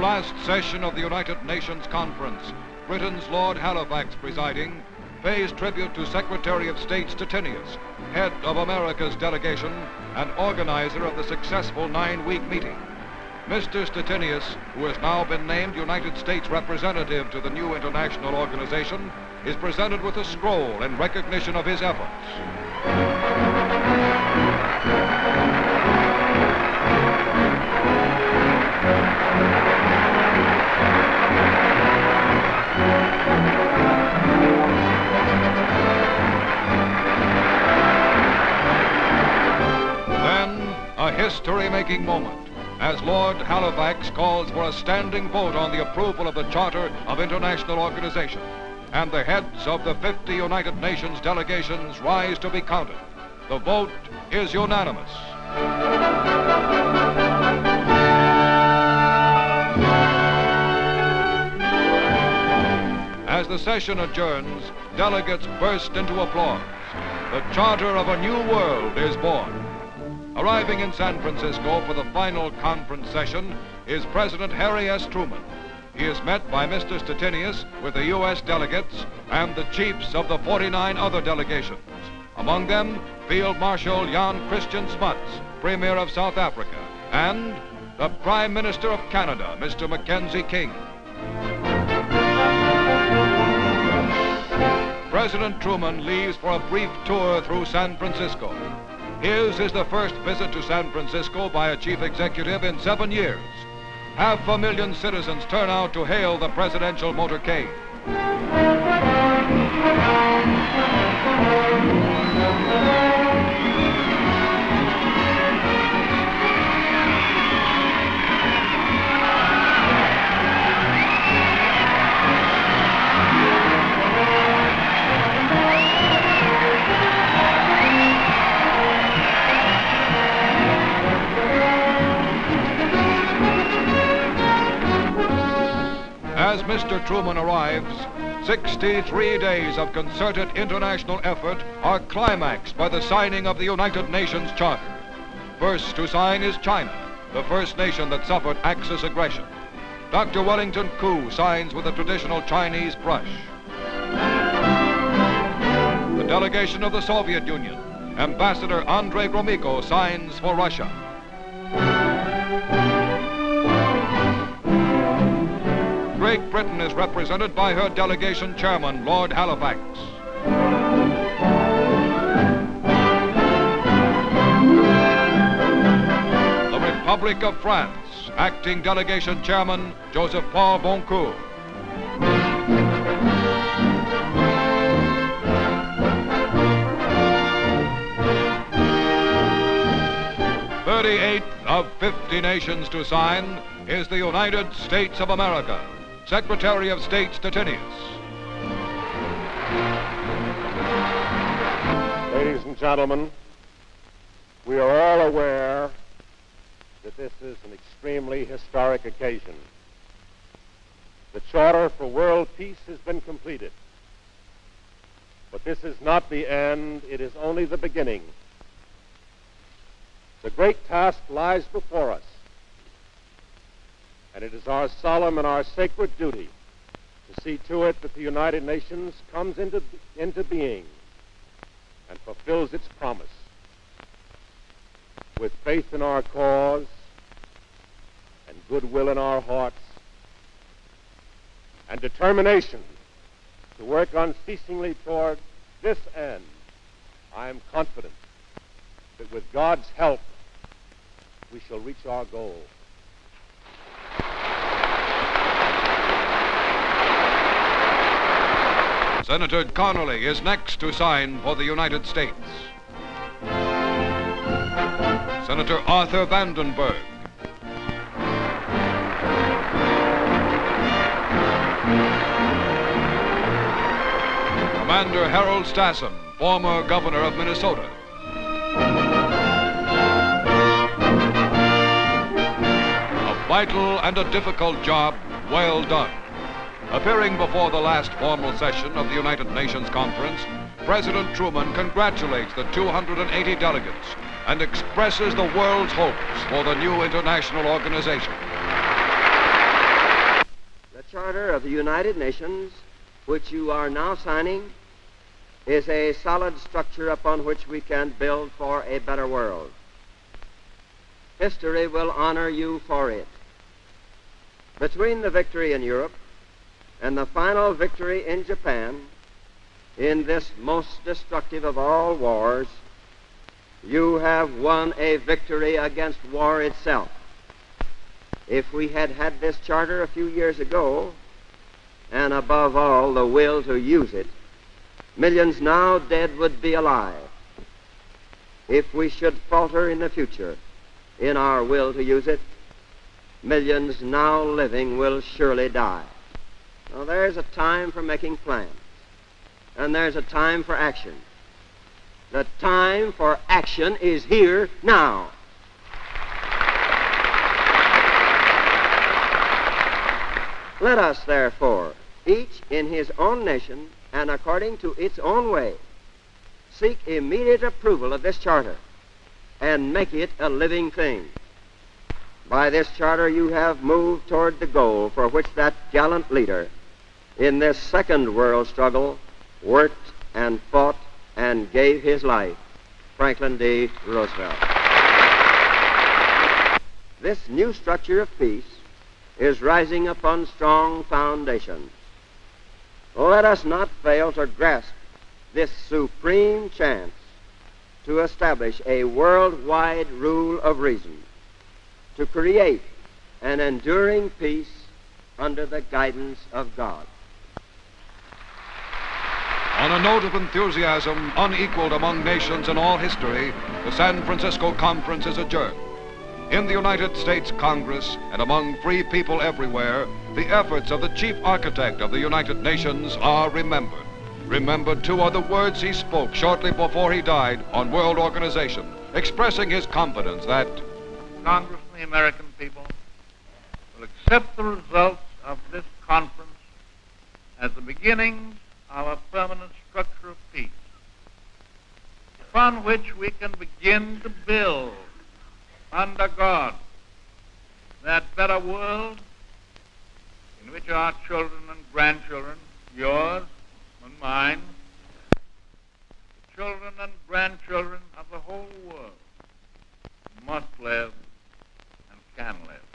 last session of the United Nations Conference, Britain's Lord Halifax presiding, pays tribute to Secretary of State Stettinius, head of America's delegation and organizer of the successful 9-week meeting. Mr. Stettinius, who has now been named United States representative to the new international organization, is presented with a scroll in recognition of his efforts. Then, a history-making moment, as Lord Halifax calls for a standing vote on the approval of the Charter of International Organization, and the heads of the 50 United Nations delegations rise to be counted. The vote is unanimous. As the session adjourns, delegates burst into applause. The Charter of a New World is born. Arriving in San Francisco for the final conference session is President Harry S. Truman. He is met by Mr. Stettinius with the U.S. delegates and the chiefs of the 49 other delegations. Among them, Field Marshal Christian Smuts, Premier of South Africa, and the Prime Minister of Canada, Mr. Mackenzie King. President Truman leaves for a brief tour through San Francisco. His is the first visit to San Francisco by a chief executive in 7 years. 500,000 citizens turn out to hail the presidential motorcade. As Mr. Truman arrives, 63 days of concerted international effort are climaxed by the signing of the United Nations Charter. First to sign is China, the first nation that suffered Axis aggression. Dr. Wellington Koo signs with the traditional Chinese brush. The delegation of the Soviet Union, Ambassador Andrei Gromyko, signs for Russia. Great Britain is represented by her delegation chairman, Lord Halifax. The Republic of France, acting delegation chairman, Joseph-Paul Boncourt. "38 of 50 nations to sign is the United States of America. Secretary of State Stettinius." Ladies and gentlemen, we are all aware that this is an extremely historic occasion. The Charter for World Peace has been completed. But this is not the end, it is only the beginning. The great task lies before us. And it is our solemn and our sacred duty to see to it that the United Nations comes into being and fulfills its promise. With faith in our cause and goodwill in our hearts and determination to work unceasingly toward this end, I am confident that with God's help, we shall reach our goal. Senator Connally is next to sign for the United States. Senator Arthur Vandenberg. Commander Harold Stassen, former governor of Minnesota. A vital and a difficult job, well done. Appearing before the last formal session of the United Nations Conference, President Truman congratulates the 280 delegates and expresses the world's hopes for the new international organization. Charter of the United Nations, which you are now signing, is a solid structure upon which we can build for a better world. History will honor you for it. Between the victory in Europe and the final victory in Japan, in this most destructive of all wars, you have won a victory against war itself. If we had had this charter a few years ago, and above all the will to use it, millions now dead would be alive. If we should falter in the future in our will to use it, millions now living will surely die. Now, there's a time for making plans, and there's a time for action. The time for action is here now. Let us, therefore, each in his own nation and according to its own way, seek immediate approval of this charter and make it a living thing. By this charter you have moved toward the goal for which that gallant leader in this second world struggle worked and fought and gave his life, Franklin D. Roosevelt. This new structure of peace is rising upon strong foundations. Let us not fail to grasp this supreme chance to establish a worldwide rule of reason, to create an enduring peace under the guidance of God. On a note of enthusiasm unequaled among nations in all history, the San Francisco Conference is adjourned. In the United States Congress and among free people everywhere, the efforts of the chief architect of the United Nations are remembered. Remembered, too, are the words he spoke shortly before he died on World Organization, expressing his confidence that Congress and the American people will accept the results of this conference as the beginnings of a permanent structure of peace, upon which we can begin to build under God that better world in which our children and grandchildren, yours and mine, the children and grandchildren of the whole world, must live and can live.